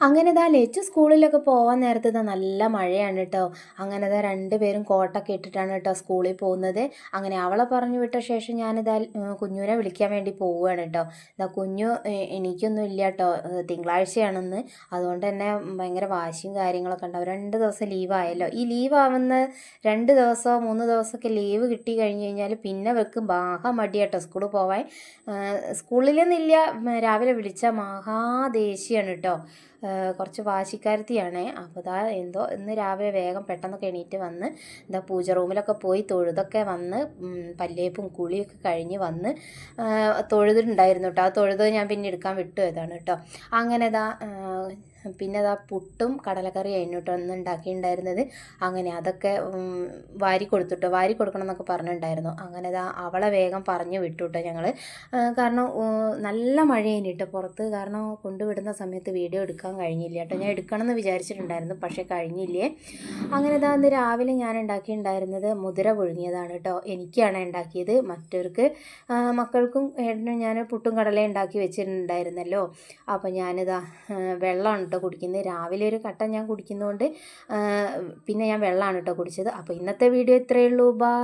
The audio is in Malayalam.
അങ്ങനെ ദാ ലച്ചു സ്കൂളിലൊക്കെ പോകാൻ നേരത്ത് നല്ല മഴയാണ് കേട്ടോ. അങ്ങനെ ദാ രണ്ടുപേരും കോട്ടൊക്കെ ഇട്ടിട്ടാണ് കേട്ടോ സ്കൂളിൽ പോകുന്നത്. അങ്ങനെ അവളെ പറഞ്ഞു വിട്ട ശേഷം ഞാനിതാ കുഞ്ഞുവിനെ വിളിക്കാൻ വേണ്ടി പോവുകയാണ് കേട്ടോ. ഇതാ കുഞ്ഞു എനിക്കൊന്നും ഇല്ല കേട്ടോ, തിങ്കളാഴ്ചയാണെന്ന്. അതുകൊണ്ട് തന്നെ ഭയങ്കര വാശിയും കാര്യങ്ങളൊക്കെ ഉണ്ടാവും. 2 ദിവസം ലീവായല്ലോ. ഈ ലീവാവുന്ന 2 ദിവസമോ 3 ദിവസമൊക്കെ ലീവ് കിട്ടി കഴിഞ്ഞ് കഴിഞ്ഞാൽ പിന്നെ വെക്കും മടിയാട്ടോ സ്കൂളിൽ പോവാൻ. സ്കൂളിൽ നിന്നില്ല, രാവിലെ വിളിച്ച മഹാദേഷ്യാണ് കേട്ടോ. കുറച്ച് വാശിക്കാരത്തിയാണ്. അപ്പോൾ ഇതാ എന്തോ ഇന്ന് രാവിലെ വേഗം പെട്ടെന്നൊക്കെ എണീറ്റ് വന്ന് എന്താ പൂജ റൂമിലൊക്കെ പോയി തൊഴുതൊക്കെ വന്ന് പല്ലേപ്പും കുളിയൊക്കെ കഴിഞ്ഞ് വന്ന് തൊഴുതുണ്ടായിരുന്നു കേട്ടോ. ആ തൊഴുത് ഞാൻ പിന്നെ എടുക്കാൻ വിട്ടുപോയതാണ് കേട്ടോ. അങ്ങനെ ഇതാ പിന്നെ ഇതാ പുട്ടും കടലക്കറിയായിരുന്നു കേട്ടോ ഒന്ന് ഉണ്ടാക്കിയിട്ടുണ്ടായിരുന്നത്. അങ്ങനെ അതൊക്കെ വാരി കൊടുത്തിട്ടോ, വാരി കൊടുക്കണം എന്നൊക്കെ പറഞ്ഞിട്ടുണ്ടായിരുന്നു. അങ്ങനെ ഇതാ അവളെ വേഗം പറഞ്ഞു വിട്ടു കേട്ടോ ഞങ്ങൾ. കാരണം നല്ല മഴയാണ് കേട്ടോ പുറത്ത്. കാരണം കൊണ്ടുവിടുന്ന സമയത്ത് വീഡിയോ എടുക്കാൻ കഴിഞ്ഞില്ല കേട്ടോ. ഞാൻ എടുക്കണം എന്ന് വിചാരിച്ചിട്ടുണ്ടായിരുന്നു, പക്ഷേ കഴിഞ്ഞില്ലേ. അങ്ങനെ ഇതാ അന്ന് രാവിലെ ഞാൻ ഉണ്ടാക്കിയിട്ടുണ്ടായിരുന്നത് മുതിര പുഴുങ്ങിയതാണ് കേട്ടോ. എനിക്കാണ് ഉണ്ടാക്കിയത്. മറ്റവർക്ക് മക്കൾക്കും ഏട്ടനും ഞാൻ പുട്ടും കടലയും ഉണ്ടാക്കി വെച്ചിട്ടുണ്ടായിരുന്നല്ലോ. അപ്പോൾ ഞാനിതാ വെള്ളമാണ് കേട്ടോ കുടിക്കുന്നത്. രാവിലെ ഒരു കട്ടൻ ഞാൻ കുടിക്കുന്നതുകൊണ്ട് പിന്നെ ഞാൻ വെള്ളമാണ് കേട്ടോ കുടിച്ചത്. അപ്പോൾ ഇന്നത്തെ വീഡിയോ ഇത്രയേ ഉള്ളൂ. ബൈ.